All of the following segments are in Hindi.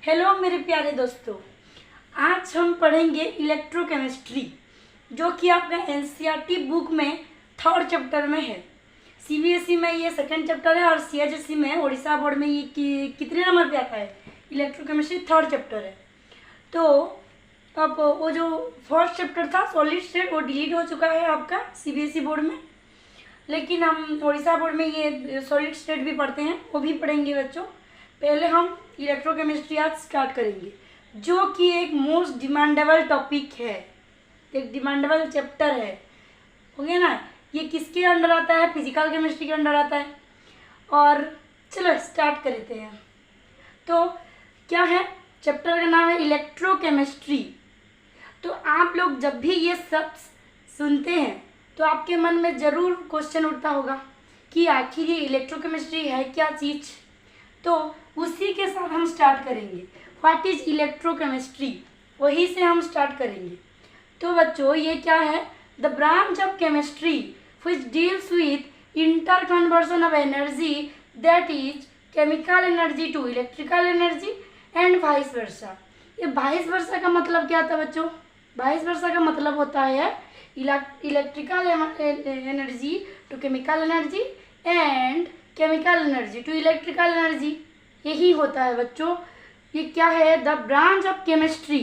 हेलो मेरे प्यारे दोस्तों, आज हम पढ़ेंगे इलेक्ट्रोकेमिस्ट्री जो कि आपका एनसीईआरटी बुक में थर्ड चैप्टर में है। सीबीएसई में ये सेकंड चैप्टर है और सीएचएसई में उड़ीसा बोर्ड में ये कितने नंबर पे आता है? इलेक्ट्रोकेमिस्ट्री थर्ड चैप्टर है। तो अब वो जो फर्स्ट चैप्टर था सॉलिड स्टेट वो डिलीट हो चुका है आपका सीबीएसई बोर्ड में, लेकिन हम उड़ीसा बोर्ड में ये सॉलिड स्टेट भी पढ़ते हैं, वो भी पढ़ेंगे बच्चों। पहले हम इलेक्ट्रोकेमिस्ट्री आज स्टार्ट करेंगे जो कि एक मोस्ट डिमांडेबल टॉपिक है, एक डिमांडेबल चैप्टर है, हो गया ना। ये किसके अंडर आता है? फिजिकल केमिस्ट्री के अंडर आता है। और चलो स्टार्ट करते हैं। तो क्या है? चैप्टर का नाम है इलेक्ट्रोकेमिस्ट्री। तो आप लोग जब भी ये सब सुनते हैं तो आपके मन में ज़रूर क्वेश्चन उठता होगा कि आखिर ये इलेक्ट्रोकेमिस्ट्री है क्या चीज़। तो उसी के साथ हम स्टार्ट करेंगे। व्हाट इज इलेक्ट्रोकेमिस्ट्री, वही से हम स्टार्ट करेंगे। तो बच्चों ये क्या है? The branch of chemistry which deals with inter conversion of energy, that is chemical energy to electrical energy and vice versa. ये वाइस वर्सा का मतलब क्या था बच्चों? वाइस वर्सा का मतलब होता है electrical energy to chemical energy and chemical energy to electrical energy, यही होता है बच्चों। ये क्या है? The branch of chemistry.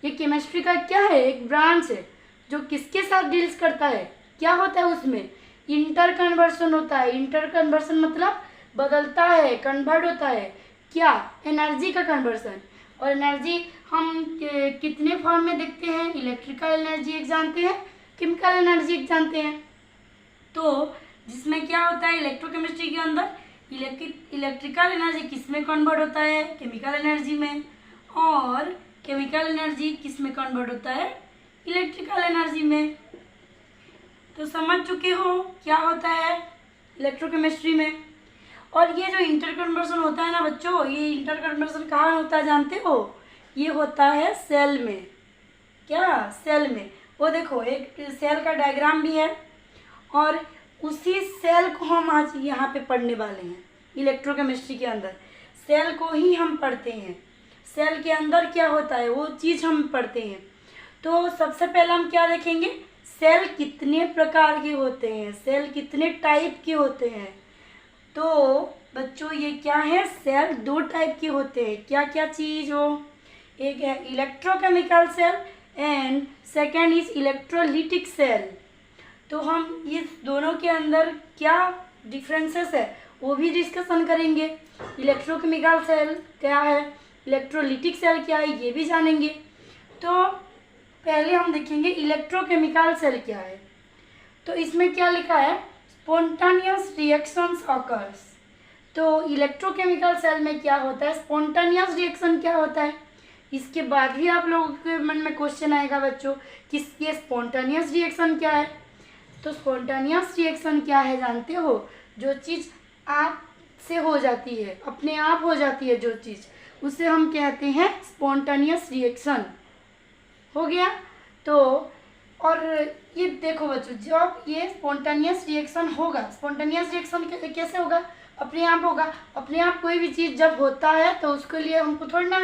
ये केमिस्ट्री का क्या है? एक ब्रांच है जो किसके साथ डील्स करता है। क्या होता है उसमें? इंटर कन्वर्सन होता है। इंटर कन्वर्सन मतलब बदलता है, कन्वर्ट होता है। क्या? एनर्जी का कन्वर्सन। और एनर्जी हम कितने फॉर्म में देखते हैं? इलेक्ट्रिकल एनर्जी एक जानते हैं, केमिकल एनर्जी एक जानते हैं। तो जिसमें क्या होता है इलेक्ट्रोकेमिस्ट्री के अंदर, इलेक्ट्रिकल एनर्जी किस में कन्वर्ट होता है? केमिकल एनर्जी में। और केमिकल एनर्जी किस में कन्वर्ट होता है? इलेक्ट्रिकल एनर्जी में। तो समझ चुके हो क्या होता है इलेक्ट्रोकेमिस्ट्री में। और ये जो इंटर कन्वर्सन होता है ना बच्चों, ये इंटर कन्वर्सन कहाँ होता है जानते हो? ये होता है सेल में। क्या? सेल में। वो देखो एक सेल का डायग्राम भी है और उसी सेल को हम आज यहाँ पे पढ़ने वाले हैं। इलेक्ट्रोकेमिस्ट्री के अंदर सेल को ही हम पढ़ते हैं। सेल के अंदर क्या होता है वो चीज़ हम पढ़ते हैं। तो सबसे पहले हम क्या देखेंगे? सेल कितने प्रकार के होते हैं, सेल कितने टाइप के होते हैं। तो बच्चों ये क्या है? सेल दो टाइप के होते हैं। क्या क्या चीज़ हो? एक है electrochemical cell and second is electrolytic cell. तो हम ये दोनों के अंदर क्या डिफरेंसेस है वो भी डिस्कशन करेंगे। इलेक्ट्रोकेमिकल सेल क्या है, इलेक्ट्रोलिटिक सेल क्या है, ये भी जानेंगे। तो पहले हम देखेंगे इलेक्ट्रोकेमिकल सेल क्या है। तो इसमें क्या लिखा है? Spontaneous reactions occurs. तो इलेक्ट्रोकेमिकल सेल में क्या होता है? स्पॉन्टेनियस रिएक्शन क्या होता है? इसके बाद भी आप लोगों के मन में क्वेश्चन आएगा बच्चों कि ये स्पॉन्टेनियस रिएक्शन क्या है। तो स्पॉन्टेनियस रिएक्शन क्या है जानते हो? जो चीज़ आप से हो जाती है, अपने आप हो जाती है जो चीज़, उसे हम कहते हैं स्पॉन्टेनियस रिएक्शन। हो गया। तो और ये देखो बच्चों, जब ये स्पॉन्टेनियस रिएक्शन होगा, स्पॉन्टेनियस रिएक्शन कैसे होगा? अपने आप होगा। अपने आप कोई भी चीज़ जब होता है तो उसके लिए हमको थोड़ी ना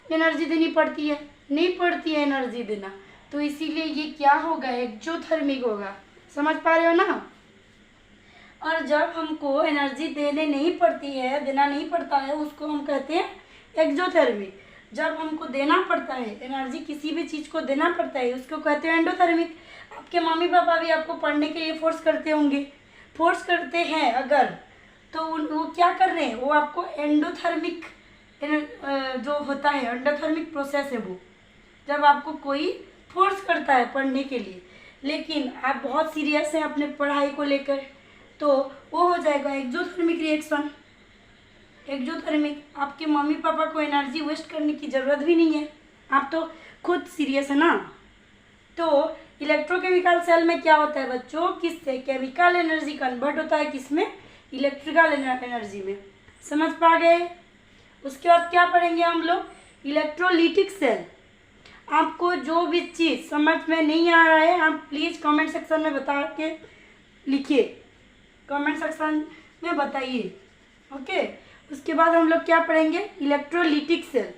एनर्जी देनी पड़ती है, नहीं पड़ती है एनर्जी देना। तो इसीलिए ये क्या होगा? एक्सोथर्मिक होगा। समझ पा रहे हो ना। और जब हमको एनर्जी देने नहीं पड़ती है, देना नहीं पड़ता है, उसको हम कहते हैं एक्सोथर्मिक। जब हमको देना पड़ता है एनर्जी, किसी भी चीज़ को देना पड़ता है, उसको कहते हैं एंडोथर्मिक। आपके मम्मी पापा भी आपको पढ़ने के लिए फोर्स करते होंगे, फोर्स करते हैं अगर, तो वो क्या कर रहे हैं? वो आपको एंडोथर्मिक जो होता है एंडोथर्मिक प्रोसेस है वो, जब आपको कोई फोर्स करता है पढ़ने के लिए, लेकिन आप बहुत सीरियस हैं अपने पढ़ाई को लेकर, तो वो हो जाएगा एक्सोथर्मिक रिएक्शन। एक्सोथर्मिक, आपके मम्मी पापा को एनर्जी वेस्ट करने की ज़रूरत भी नहीं है, आप तो खुद सीरियस है ना। तो इलेक्ट्रोकेमिकल सेल में क्या होता है बच्चों? किससे केमिकल एनर्जी कन्वर्ट होता है, किसमें? इलेक्ट्रिकल एनर्जी में। समझ पा गए? उसके बाद क्या पढ़ेंगे हम लोग? Electrolytic cell. आपको जो भी चीज़ समझ में नहीं आ रहा है आप प्लीज़ कमेंट सेक्शन में बता के लिखिए, कमेंट सेक्शन में बताइए। ओके। उसके बाद हम लोग क्या पढ़ेंगे? Electrolytic cell.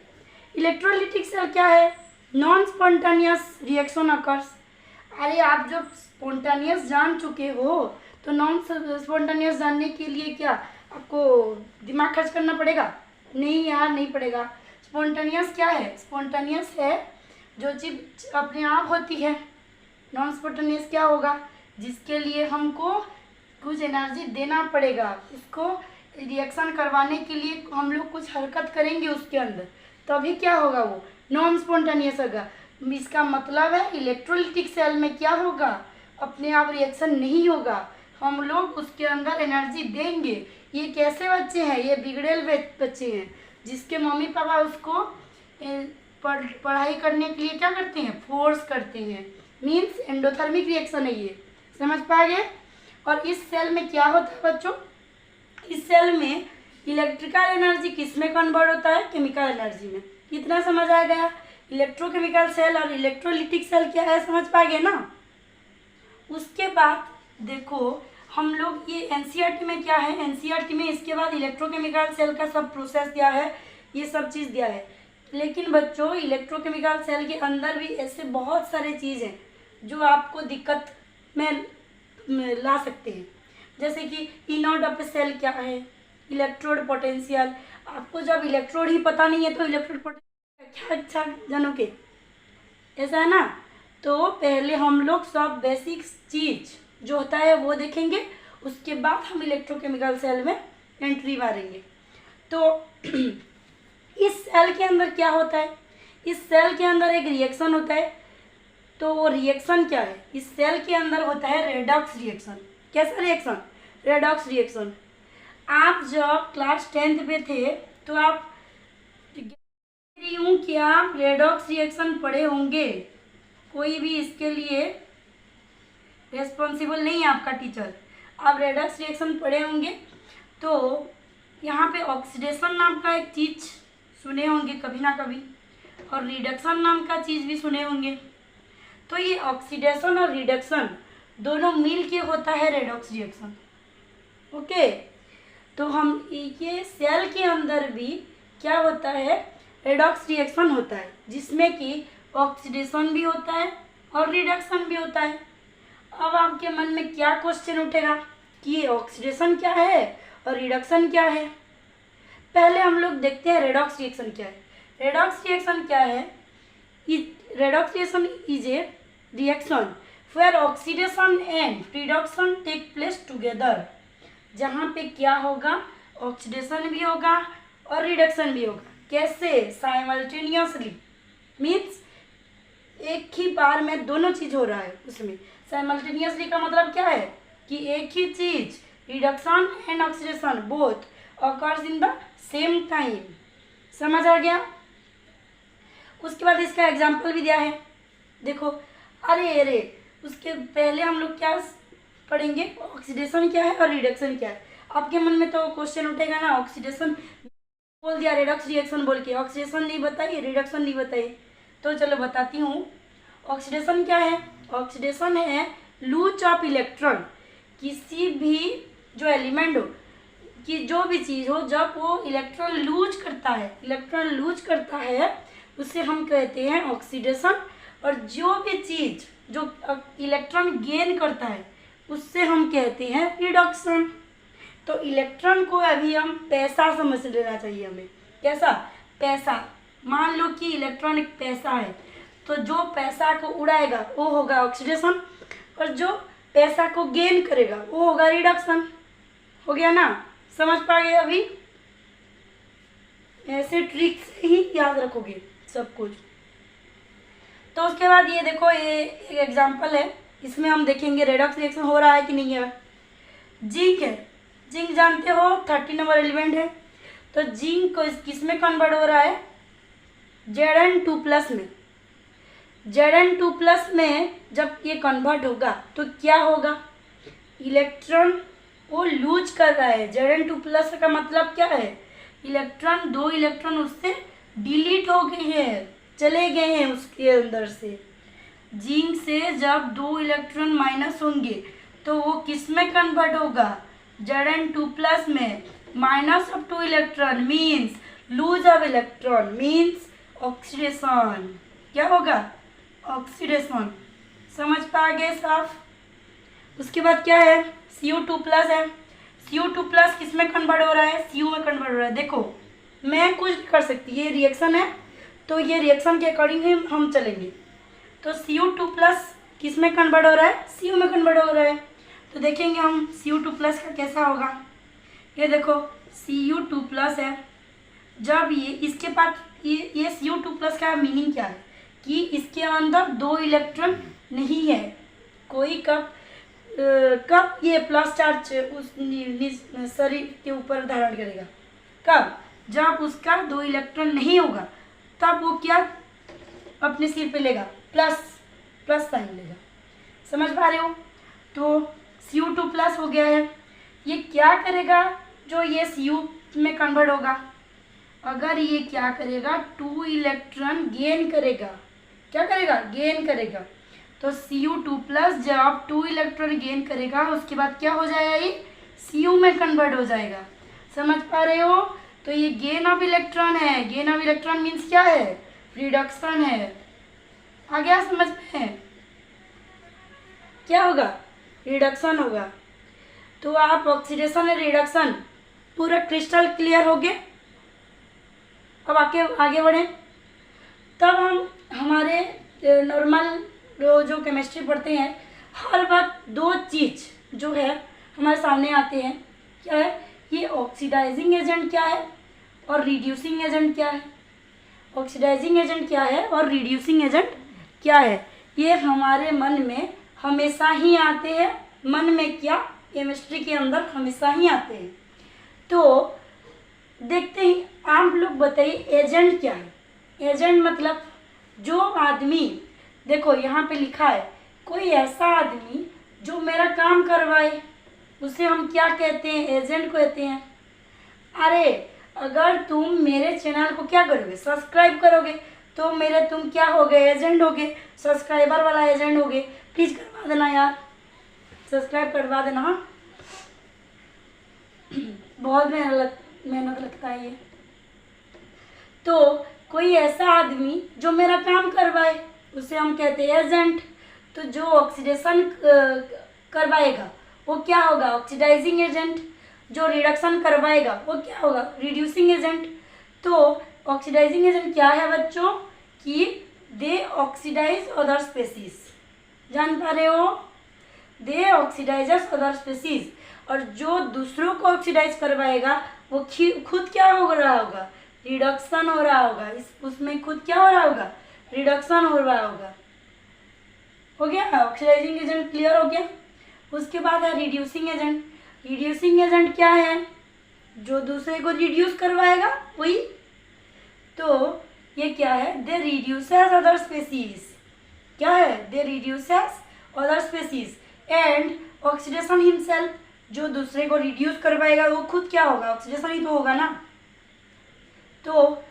इलेक्ट्रोलिटिक सेल क्या है? Non spontaneous reaction occurs. अरे आप जब स्पॉन्टेनियस जान चुके हो तो नॉन स्पॉन्टेनियस जानने के लिए क्या आपको दिमाग खर्च करना पड़ेगा? नहीं यार, नहीं पड़ेगा। स्पॉन्टेनियस क्या है? स्पॉन्टेनियस है जो चीज अपने आप होती है। नॉन स्पॉन्टेनियस क्या होगा? जिसके लिए हमको कुछ एनर्जी देना पड़ेगा, उसको रिएक्शन करवाने के लिए हम लोग कुछ हरकत करेंगे उसके अंदर, तभी क्या होगा? वो नॉन स्पॉन्टेनियस होगा। इसका मतलब है इलेक्ट्रोलिटिक सेल में क्या होगा? अपने आप रिएक्शन नहीं होगा, हम लोग उसके अंदर एनर्जी देंगे। ये कैसे बच्चे हैं? ये बिगड़ेल बच्चे हैं जिसके मम्मी पापा उसको पढ़ाई करने के लिए क्या करते हैं? फोर्स करते हैं। मीन्स एंडोथर्मिक रिएक्शन है ये, समझ पाएंगे। और इस सेल में क्या होता है बच्चों? इस सेल में इलेक्ट्रिकल एनर्जी किस में कन्वर्ट होता है? केमिकल एनर्जी में। इतना समझ आ गया? इलेक्ट्रोकेमिकल सेल और इलेक्ट्रोलिटिक सेल क्या है, समझ पाएंगे ना। उसके बाद देखो हम लोग ये एनसीईआरटी में क्या है, एनसीईआरटी में इसके बाद इलेक्ट्रोकेमिकल सेल का सब प्रोसेस दिया है, ये सब चीज़ दिया है। लेकिन बच्चों इलेक्ट्रोकेमिकल सेल के अंदर भी ऐसे बहुत सारे चीज़ हैं जो आपको दिक्कत में ला सकते हैं। जैसे कि इनोड ऑफ सेल क्या है, इलेक्ट्रोड पोटेंशियल। आपको जब इलेक्ट्रोड ही पता नहीं है तो इलेक्ट्रोड पोटेंशियल क्या अच्छा जानोगे? ऐसा है ना। तो पहले हम लोग सब बेसिक चीज जो होता है वो देखेंगे, उसके बाद हम इलेक्ट्रोकेमिकल सेल में एंट्री मारेंगे। तो इस सेल के अंदर क्या होता है? इस सेल के अंदर एक रिएक्शन होता है। तो वो रिएक्शन क्या है? इस सेल के अंदर होता है रेडॉक्स रिएक्शन। कैसा रिएक्शन? Redox reaction. आप जब क्लास 10th में थे तो आप हूँ कि आप रेडॉक्स रिएक्शन पढ़े होंगे। कोई भी इसके लिए रेस्पॉन्सिबल नहीं है आपका टीचर, आप रेडॉक्स रिएक्शन पढ़े होंगे। तो यहाँ पे ऑक्सीडेशन नाम का एक चीज़ सुने होंगे कभी ना कभी, और रिडक्शन नाम का चीज़ भी सुने होंगे। तो ये ऑक्सीडेशन और रिडक्शन दोनों मिल के होता है रेडॉक्स रिएक्शन। ओके, तो हम ये सेल के अंदर भी क्या होता है? रेडॉक्स रिएक्शन होता है, जिसमें कि ऑक्सीडेशन भी होता है और रिडक्शन भी होता है। अब आपके मन में क्या क्वेश्चन उठेगा कि ये ऑक्सीडेशन क्या है और रिडक्शन क्या है? पहले हम लोग देखते हैं रेडॉक्स रिएक्शन क्या है। रेडॉक्स रिएक्शन क्या है? Redox reaction is a reaction where oxidation and reduction take place together। जहाँ पे क्या होगा? ऑक्सीडेशन भी होगा और रिडक्शन भी होगा। कैसे? साइमल्टेनियसली। मीन्स एक ही बार में दोनों चीज हो रहा है उसमें। साइमल्टेनियसली का मतलब क्या है? कि एक ही चीज reduction and oxidation both occurs in the same time. समझ आ गया? उसके बाद इसका एग्जाम्पल भी दिया है, देखो। अरे उसके पहले हम लोग क्या पढ़ेंगे? ऑक्सीडेशन क्या है और रिडक्शन क्या है। आपके मन में तो क्वेश्चन उठेगा ना, ऑक्सीडेशन बोल दिया, रेडॉक्स रिएक्शन बोल के ऑक्सीडेशन नहीं बताइए, रिडक्शन नहीं बताइए। तो चलो बताती हूँ। ऑक्सीडेशन क्या है? ऑक्सीडेशन है लूज ऑफ इलेक्ट्रॉन। किसी भी जो एलिमेंट हो कि जो भी चीज़ हो, जब वो इलेक्ट्रॉन लूज करता है उसे हम कहते हैं ऑक्सीडेशन। और जो भी चीज़ जो इलेक्ट्रॉन गेन करता है उससे हम कहते हैं रिडक्शन। तो इलेक्ट्रॉन को अभी हम पैसा समझ लेना चाहिए हमें। कैसा? पैसा। मान लो कि इलेक्ट्रॉन एक पैसा है, तो जो पैसा को उड़ाएगा वो होगा ऑक्सीडेशन, और जो पैसा को गेन करेगा वो होगा रिडक्शन। हो गया ना? समझ पाओगे अभी? ऐसे ट्रिक से ही याद रखोगे सब कुछ। तो उसके बाद ये देखो, ये एक एग्जांपल है, इसमें हम देखेंगे रेडॉक्स रिएक्शन हो रहा है कि नहीं है। जिंक है, जिंक जानते हो 30 नंबर एलिमेंट है। तो जिंक को किस में कन्वर्ट हो रहा है? Zn2+ में। Zn2+ में जब ये कन्वर्ट होगा तो क्या होगा? इलेक्ट्रॉन वो लूज कर रहा है। Zn2+ का मतलब क्या है? इलेक्ट्रॉन, 2 इलेक्ट्रॉन उससे डिलीट हो गए हैं, चले गए हैं उसके अंदर से। जिंक से जब 2 इलेक्ट्रॉन माइनस होंगे तो वो किस में कन्वर्ट होगा? Zn2+ में। Minus of 2 electron means lose of electron means oxidation, क्या होगा? ऑक्सीडेशन। समझ पा गए साफ? उसके बाद क्या है? Cu2+ है। Cu2+ किस में कन्वर्ट हो रहा है? Cu में कन्वर्ट हो रहा है। देखो मैं कुछ नहीं कर सकती, ये रिएक्शन है तो ये रिएक्शन के अकॉर्डिंग ही हम चलेंगे। तो Cu2+ किस में कन्वर्ट हो रहा है? Cu में कन्वर्ट हो रहा है। तो देखेंगे हम Cu2+ का कैसा होगा। ये देखो Cu2+ है, जब ये इसके पास ये Cu2+ का मीनिंग क्या है कि इसके अंदर 2 इलेक्ट्रॉन नहीं है। कोई कब ये प्लस चार्ज उस शरीर के ऊपर धारण करेगा? कब? जब उसका 2 इलेक्ट्रॉन नहीं होगा, तब वो क्या अपने सिर पे लेगा? प्लस साइन लेगा। समझ पा रहे हो? तो Cu2+ हो गया है। ये क्या करेगा? जो ये Cu में कन्वर्ट होगा, अगर ये क्या करेगा? 2 इलेक्ट्रॉन गेन करेगा। क्या करेगा? गेन करेगा। तो Cu2+ जब 2 इलेक्ट्रॉन गेन करेगा, उसके बाद क्या हो जाएगा? ये Cu में कन्वर्ट हो जाएगा। समझ पा रहे हो? तो ये गेन ऑफ इलेक्ट्रॉन है। गेन ऑफ इलेक्ट्रॉन मीन्स क्या है? रिडक्शन है। आ गया समझ में? क्या होगा? रिडक्शन होगा। तो आप ऑक्सीडेशन और रिडक्शन पूरा क्रिस्टल क्लियर हो गए। अब आगे बढ़ें। तब हम हमारे नॉर्मल जो केमिस्ट्री पढ़ते हैं, हर वक्त 2 चीज़ जो है हमारे सामने आते हैं। क्या है? ये ऑक्सीडाइजिंग एजेंट क्या है और रिड्यूसिंग एजेंट क्या है। ऑक्सीडाइजिंग एजेंट क्या है और रिड्यूसिंग एजेंट क्या है, ये हमारे मन में हमेशा ही आते हैं। मन में क्या? केमिस्ट्री के अंदर हमेशा ही आते हैं। तो देखते ही आप लोग बताइए एजेंट क्या है? एजेंट मतलब जो आदमी, देखो यहाँ पे लिखा है, कोई ऐसा आदमी जो मेरा काम करवाए, उसे हम क्या कहते हैं? एजेंट कहते हैं। अरे अगर तुम मेरे चैनल को क्या करोगे? सब्सक्राइब करोगे, तो मेरे तुम क्या हो गए? एजेंट हो गए, सब्सक्राइबर वाला एजेंट हो गए। प्लीज़ करवा देना यार, सब्सक्राइब करवा देना। हाँ बहुत मेहनत लगता है ये। तो कोई ऐसा आदमी जो मेरा काम करवाए, उसे हम कहते हैं एजेंट। तो जो ऑक्सीडेशन करवाएगा वो क्या होगा? Oxidising agent. जो रिडक्शन करवाएगा वो क्या होगा? Reducing agent. तो ऑक्सीडाइजिंग एजेंट क्या है बच्चों? कि दे ऑक्सीडाइज अदर स्पेसीज। जान पा रहे हो? दे ऑक्सीडाइजर्स अदर स्पेसीज। और जो दूसरों को ऑक्सीडाइज करवाएगा वो खुद क्या हो रहा होगा? रिडक्शन हो रहा होगा। उसमें खुद क्या हो रहा होगा? रिडक्शन हो रहा होगा। हो गया? ऑक्सीडाइजिंग एजेंट क्लियर हो गया। उसके बाद है रिड्यूसिंग एजेंट। रिड्यूसिंग एजेंट क्या है? जो दूसरे को रिड्यूस करवाएगा वही। तो ये क्या है? They reduces other species. क्या है? They reduces other species and oxidation himself. जो दूसरे को रिड्यूस करवाएगा वो खुद क्या होगा? ऑक्सीडेशन ही तो होगा ना। तो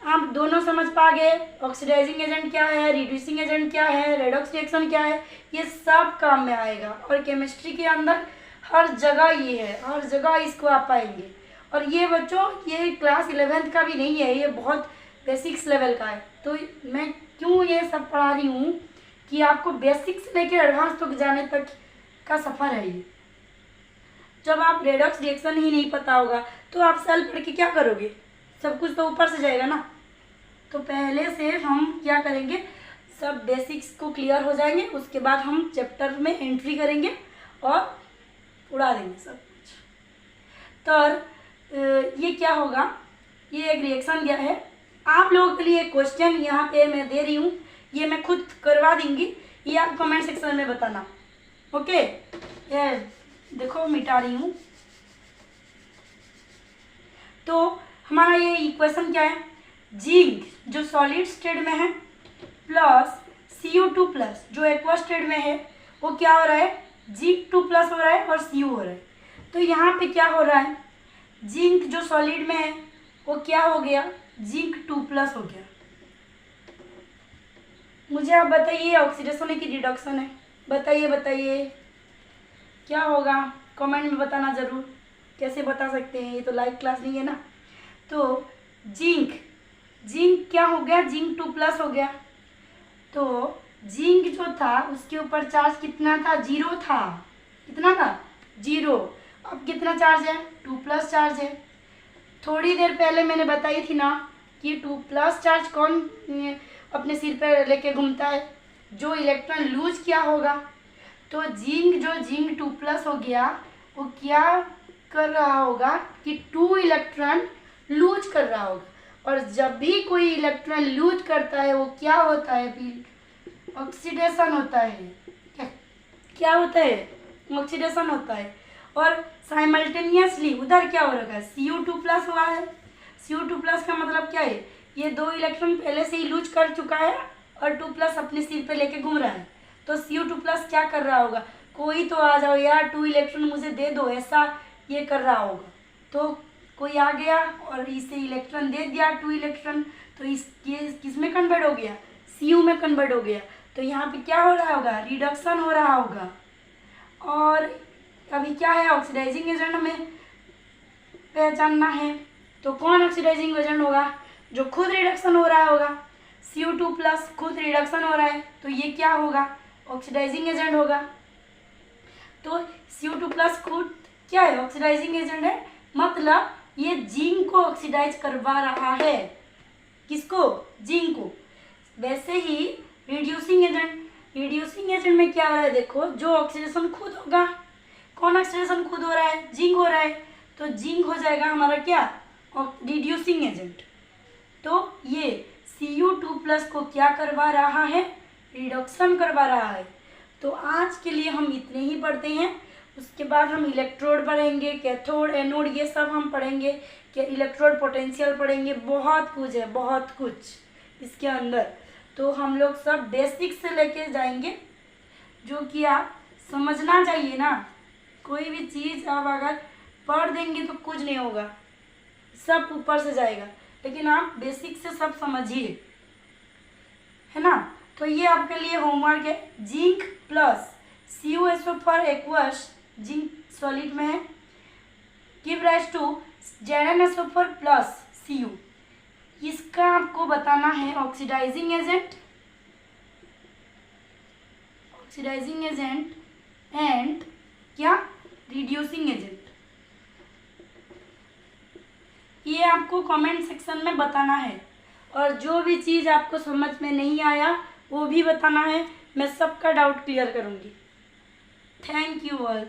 आप दोनों समझ पा गए ऑक्सीडाइजिंग एजेंट क्या है, रिड्यूसिंग एजेंट क्या है, रेडॉक्स रिएक्शन क्या है। ये सब काम में आएगा और केमिस्ट्री के अंदर हर जगह ये है, हर जगह इसको आप पाएंगे। और ये बच्चों ये क्लास 11th का भी नहीं है, ये बहुत बेसिक्स लेवल का है। तो मैं क्यों ये सब पढ़ा रही हूँ कि आपको बेसिक्स लेके एडवांस तक जाने तक का सफ़र है ये। जब आप रेडॉक्स रिएक्शन ही नहीं पता होगा तो आप सेल पढ़ के क्या करोगे? सब कुछ तो ऊपर से जाएगा ना। तो पहले से हम क्या करेंगे? सब बेसिक्स को क्लियर हो जाएंगे, उसके बाद हम चैप्टर में एंट्री करेंगे और उड़ा देंगे सब कुछ। तो ये क्या होगा? ये एक रिएक्शन दिया है। आप लोगों के लिए क्वेश्चन यहाँ पे मैं दे रही हूँ, ये मैं खुद करवा दूँगी, ये आप कमेंट सेक्शन में बताना। ओके, ये देखो मिटा रही हूँ। तो हमारा ये इक्वेशन क्या है? जिंक जो सॉलिड स्टेट में है प्लस Cu2+ जो एक्वा स्टेट में है, वो क्या हो रहा है? Zinc2+ हो रहा है और Cu हो रहा है। तो यहाँ पे क्या हो रहा है? जिंक जो सॉलिड में है वो क्या हो गया? Zinc2+ हो गया। मुझे आप बताइए ऑक्सीडेशन है कि रिडक्शन है? बताइए क्या होगा? कमेंट में बताना ज़रूर। कैसे बता सकते हैं, ये तो लाइव क्लास नहीं है ना। तो जिंक जिंक क्या हो गया, जिंक 2+ हो गया। तो जिंक जो था उसके ऊपर चार्ज कितना था, 0 था। कितना था, 0। अब कितना चार्ज है, 2+ चार्ज है। थोड़ी देर पहले मैंने बताई थी ना कि 2+ चार्ज कौन अपने सिर पर लेके घूमता है, जो इलेक्ट्रॉन लूज किया होगा। तो जिंक 2+ हो गया, वो क्या कर रहा होगा कि 2 इलेक्ट्रॉन लूज कर रहा होगा। और जब भी कोई इलेक्ट्रॉन लूज करता है वो क्या होता है, फिर ऑक्सीडेशन होता है। क्या होता है, ऑक्सीडेशन होता है। और साइमल्टेनियसली उधर क्या हो रखा है, Cu2+ हुआ है। Cu2+ का मतलब क्या है, ये 2 इलेक्ट्रॉन पहले से ही लूज कर चुका है और 2+ अपने सिर पे लेके घूम रहा है। तो Cu2+ क्या कर रहा होगा, कोई तो आ जाओ यार 2 इलेक्ट्रॉन मुझे दे दो, ऐसा ये कर रहा होगा। तो कोई आ गया और इसे इलेक्ट्रॉन दे दिया 2 इलेक्ट्रॉन, तो ये किस में कन्वर्ट हो गया, Cu में कन्वर्ट हो गया। तो यहाँ पे क्या हो रहा होगा, रिडक्शन हो रहा होगा। और अभी क्या है, ऑक्सीडाइजिंग एजेंट हमें पहचानना है। तो कौन ऑक्सीडाइजिंग एजेंट होगा, जो खुद रिडक्शन हो रहा होगा। Cu2+ खुद रिडक्शन हो रहा है, तो ये क्या होगा, ऑक्सीडाइजिंग एजेंट होगा। तो Cu2+ खुद क्या है, ऑक्सीडाइजिंग एजेंट है। मतलब ये जिंक को ऑक्सीडाइज करवा रहा है। किसको, जिंक को। वैसे ही रिड्यूसिंग एजेंट में क्या हो रहा है, देखो जो ऑक्सीडेशन खुद होगा, कौन ऑक्सीडेशन खुद हो रहा है, जिंक हो रहा है। तो जिंक हो जाएगा हमारा क्या, रिड्यूसिंग एजेंट। तो ये Cu2+ को क्या करवा रहा है, रिडक्शन करवा रहा है। तो आज के लिए हम इतने ही पढ़ते हैं। उसके बाद हम इलेक्ट्रोड पढ़ेंगे, कैथोड, एनोड, ये सब हम पढ़ेंगे। कि इलेक्ट्रोड पोटेंशियल पढ़ेंगे, बहुत कुछ है, बहुत कुछ इसके अंदर। तो हम लोग सब बेसिक से लेके जाएंगे, जो कि आप समझना चाहिए ना। कोई भी चीज़ आप अगर पढ़ देंगे तो कुछ नहीं होगा, सब ऊपर से जाएगा। लेकिन आप बेसिक से सब समझिए, है ना। तो ये आपके लिए होमवर्क है। Zinc plus CuSO four aqueous, zinc solid में है, give rise to ZnSO four plus Cu। इसका आपको बताना है ऑक्सीडाइजिंग एजेंट एंड क्या, रिड्यूसिंग एजेंट। ये आपको कमेंट सेक्शन में बताना है। और जो भी चीज़ आपको समझ में नहीं आया वो भी बताना है, मैं सबका डाउट क्लियर करूँगी। Thank you all.